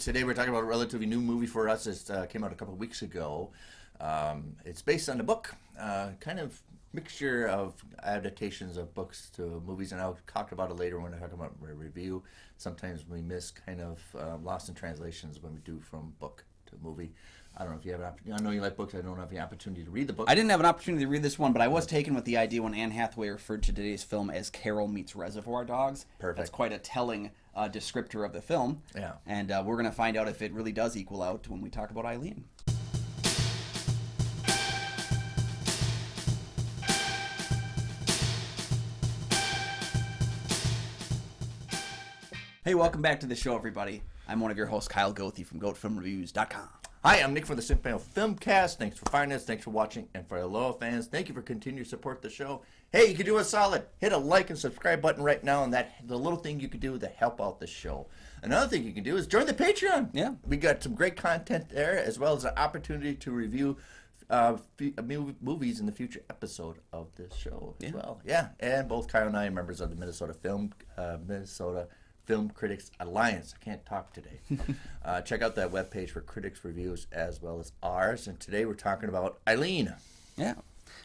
Today we're talking about a relatively new movie for us. It came out a couple of weeks ago. It's based on the book, kind of mixture of adaptations of books to movies, and I'll talk about it later when I talk about my review. Sometimes we miss kind of lost in translations when we do from book to movie. I don't know if you have an opportunity. I know you like books. I don't have the opportunity to read the book. I didn't have an opportunity to read this one, but I was taken with the idea when Anne Hathaway referred to today's film as Carol meets Reservoir Dogs. Perfect. That's quite a telling descriptor of the film. Yeah. And we're going to find out if it really does equal out when we talk about Eileen. Hey, welcome back to the show, everybody. I'm one of your hosts, Kyle Goethe from GoatFilmReviews.com. Hi, I'm Nick from the Filmcast. Thanks for finding us. Thanks for watching. And for our loyal fans, thank you for continuing to support the show. Hey, you can do us solid. Hit a like and subscribe button right now, and the little thing you can do to help out the show. Another thing you can do is join the Patreon. Yeah. We got some great content there, as well as an opportunity to review movies in the future episode of this show as well. Yeah, and both Kyle and I are members of the Minnesota Film Critics Alliance. I can't talk today. Check out that webpage for critics' reviews as well as ours. And today we're talking about Eileen. Yeah.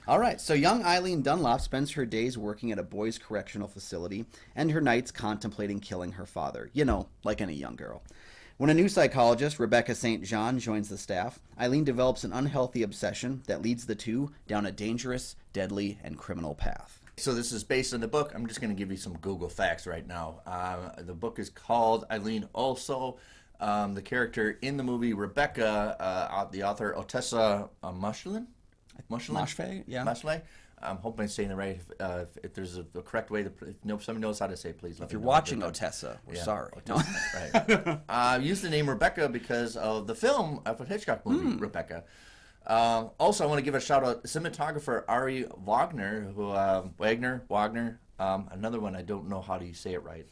All right. So young Eileen Dunlop spends her days working at a boys' correctional facility and her nights contemplating killing her father. You know, like any young girl. When a new psychologist, Rebecca St. John, joins the staff, Eileen develops an unhealthy obsession that leads the two down a dangerous, deadly, and criminal path. So this is based on the book. I'm just going to give you some Google facts right now. The book is called Eileen Also. The character in the movie, Rebecca, the author, Otessa Mushland? Mashfe, yeah. Mashfe? I'm hoping I'm saying it right. If there's a correct way, if somebody knows how to say it, please let If me you're know. watching Otessa, we're sorry. Otessa, right. Use the name Rebecca because of the film, Alfred Hitchcock movie, Rebecca. Also, I want to give a shout out to cinematographer Ari Wagner, another one I don't know how do you say it right.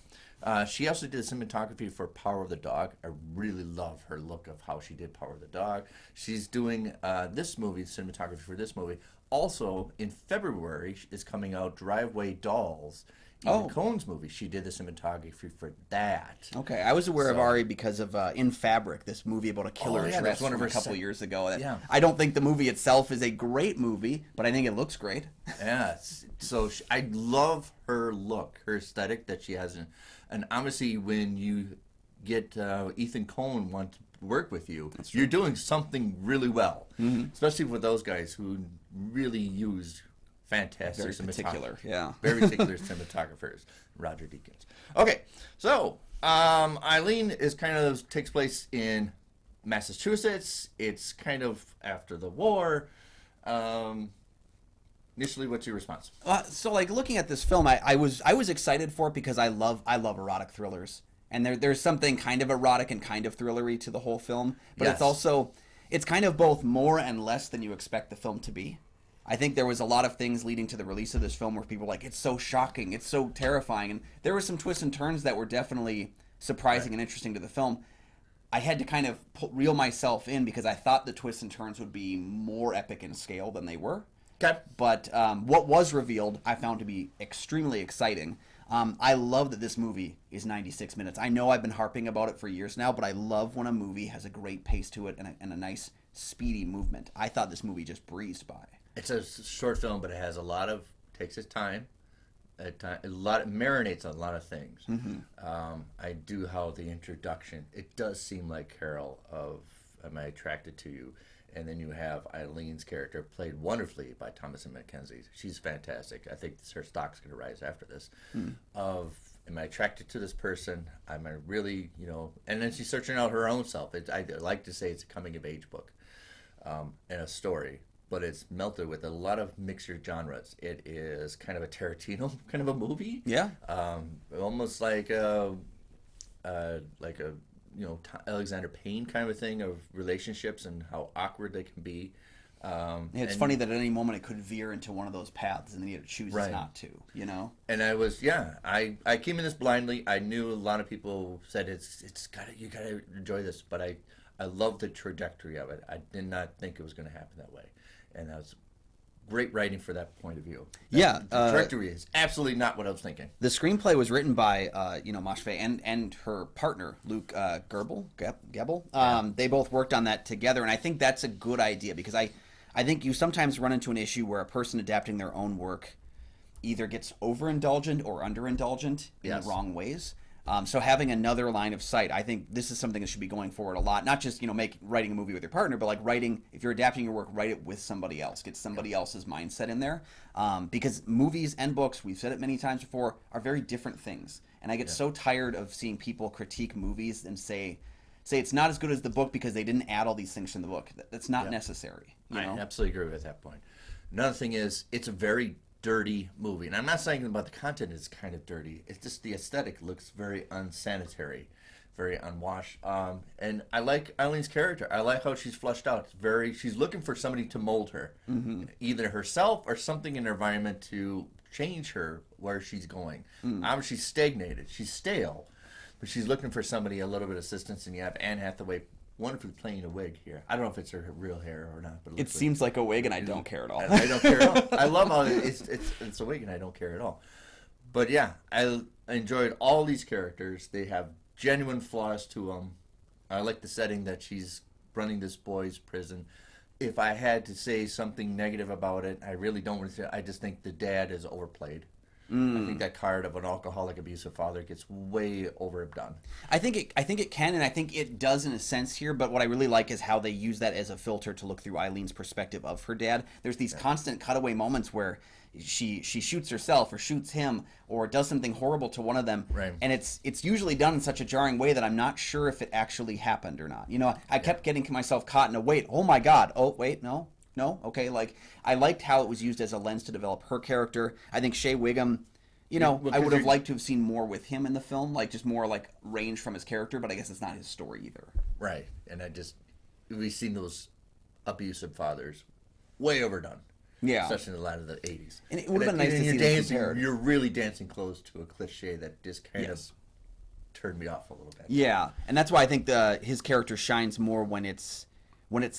She also did cinematography for Power of the Dog. I really love her look of how she did Power of the Dog. She's doing this movie, cinematography for this movie. Also, in February is coming out Driveway Dolls. Ethan Coen's movie. She did the cinematography for that. Okay, I was aware of Ari because of In Fabric, this movie about a killer's that's one of from her a couple years ago. Yeah. I don't think the movie itself is a great movie, but I think it looks great. Yeah, so I love her look, her aesthetic that she has. And obviously when you get Ethan Coen want to work with you, you're doing something really well. Mm-hmm. Especially with those guys who really use fantastic Very particular, yeah. Very particular cinematographers. Roger Deakins. Okay, so Eileen takes place in Massachusetts. It's kind of after the war. Initially, what's your response? So, looking at this film, I was excited for it because I love erotic thrillers, and there's something kind of erotic and kind of thrillery to the whole film. But Yes. it's kind of both more and less than you expect the film to be. I think there was a lot of things leading to the release of this film where people were like, it's so shocking, it's so terrifying. And there were some twists and turns that were definitely surprising and interesting to the film. I had to kind of reel myself in because I thought the twists and turns would be more epic in scale than they were. Okay. But what was revealed I found to be extremely exciting. I love that this movie is 96 minutes. I know I've been harping about it for years now, but I love when a movie has a great pace to it and a nice, speedy movement. I thought this movie just breezed by. It's a short film, but it has takes its time. It marinates on a lot of things. Mm-hmm. I do how the introduction, it does seem like Carol of Am I Attracted to You? And then you have Eileen's character played wonderfully by Thomasin McKenzie. She's fantastic. I think her stock's going to rise after this. Of am I attracted to this person? Am I really, and then she's searching out her own self. I like to say it's a coming of age book and a story. But it's melted with a lot of mixture genres. It is kind of a Tarantino kind of a movie. Yeah. Almost like Alexander Payne kind of a thing of relationships and how awkward they can be. It's funny that at any moment it could veer into one of those paths and then it chooses not to, And I came in this blindly. I knew a lot of people said you gotta enjoy this, but I love the trajectory of it. I did not think it was going to happen that way. And that's great writing for that point of view. Yeah, the director is absolutely not what I was thinking. The screenplay was written by Mashve and her partner Luke Gebel. They both worked on that together, and I think that's a good idea because I think you sometimes run into an issue where a person adapting their own work either gets overindulgent or underindulgent in the wrong ways. So having another line of sight, I think this is something that should be going forward a lot. Not just writing a movie with your partner, but like writing, if you're adapting your work, write it with somebody else. Get somebody else's mindset in there, because movies and books, we've said it many times before, are very different things. And I get so tired of seeing people critique movies and say it's not as good as the book because they didn't add all these things in the book. That's not necessary. I absolutely agree with that point. Another thing is, it's a very dirty movie, and I'm not saying about the content is kind of dirty. It's just the aesthetic looks very unsanitary, very unwashed. And I like Eileen's character. I like how she's fleshed out. She's looking for somebody to mold her, either herself or something in her environment to change her where she's going. She's stagnated. She's stale, but she's looking for somebody, a little bit of assistance. And you have Anne Hathaway wonderfully playing a wig here. I don't know if it's her real hair or not, but it seems like a wig, and I don't care at all. I don't care at all. I love how it's a wig, and I don't care at all. But yeah, I enjoyed all these characters. They have genuine flaws to them. I like the setting that she's running this boys' prison. If I had to say something negative about it, I really don't want to say. I just think the dad is overplayed. I think that card of an alcoholic, abusive father gets way overdone. I think it can, and I think it does in a sense here. But what I really like is how they use that as a filter to look through Eileen's perspective of her dad. There's these constant cutaway moments where she shoots herself or shoots him or does something horrible to one of them, and it's usually done in such a jarring way that I'm not sure if it actually happened or not. I kept getting myself caught in a wait. Oh my God! Oh wait, no. Okay, like I liked how it was used as a lens to develop her character. I think Shea Wiggum, I would have liked to have seen more with him in the film, like just more like range from his character, but I guess it's not his story either. Right, and we've seen those abusive fathers way overdone. Yeah, especially in the latter of the 80s. And it would have been nice to see them compared. You're really dancing close to a cliche that just kind of turned me off a little bit. Yeah, and that's why I think his character shines more when it's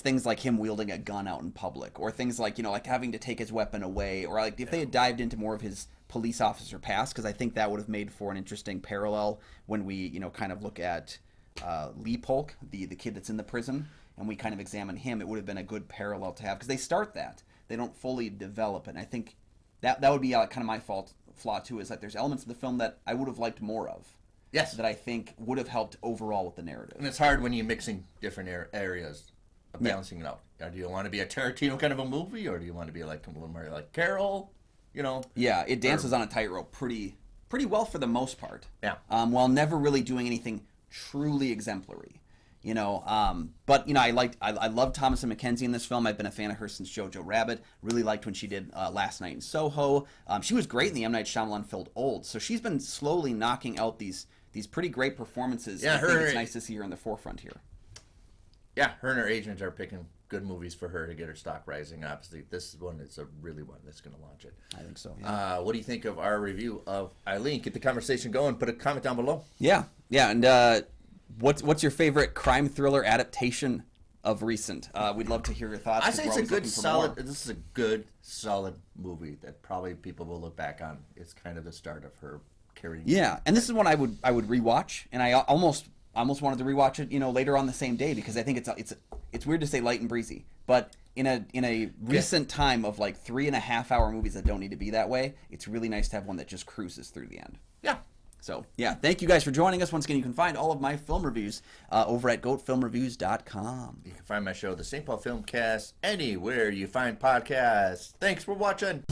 things like him wielding a gun out in public, or things like like having to take his weapon away, or like if they had dived into more of his police officer past, because I think that would have made for an interesting parallel when we kind of look at Lee Polk, the kid that's in the prison, and we kind of examine him. It would have been a good parallel to have, because they start that, they don't fully develop it, and I think that would be kind of my flaw too, is that there's elements of the film that I would have liked more of. Yes, that I think would have helped overall with the narrative. And it's hard when you're mixing different areas. Balancing it out. Do you want to be a Tarantino kind of a movie, or do you want to be like a little more like Carol? Yeah, it dances on a tightrope pretty well for the most part. Yeah. While never really doing anything truly exemplary. But I loved Thomasin McKenzie in this film. I've been a fan of her since Jojo Rabbit. Really liked when she did Last Night in Soho. She was great in the M. Night Shyamalan film Old. So she's been slowly knocking out these pretty great performances. Yeah, I think it's nice to see her in the forefront here. Yeah, her and her agent are picking good movies for her to get her stock rising. Obviously, this is one that's a really one that's going to launch it. I think so. Yeah. What do you think of our review of Eileen? Get the conversation going. Put a comment down below. Yeah. And what's your favorite crime thriller adaptation of recent? We'd love to hear your thoughts. I say it's a good, solid. This is a good, solid movie that probably people will look back on. It's kind of the start of her carrying. Yeah, and this is one I would rewatch, and I almost wanted to rewatch it, later on the same day, because I think it's weird to say light and breezy, but in a recent time of like 3.5 hour movies that don't need to be that way, it's really nice to have one that just cruises through the end. Yeah. So yeah, thank you guys for joining us. Once again, you can find all of my film reviews over at goatfilmreviews.com. You can find my show, the St. Paul Filmcast, anywhere you find podcasts. Thanks for watching.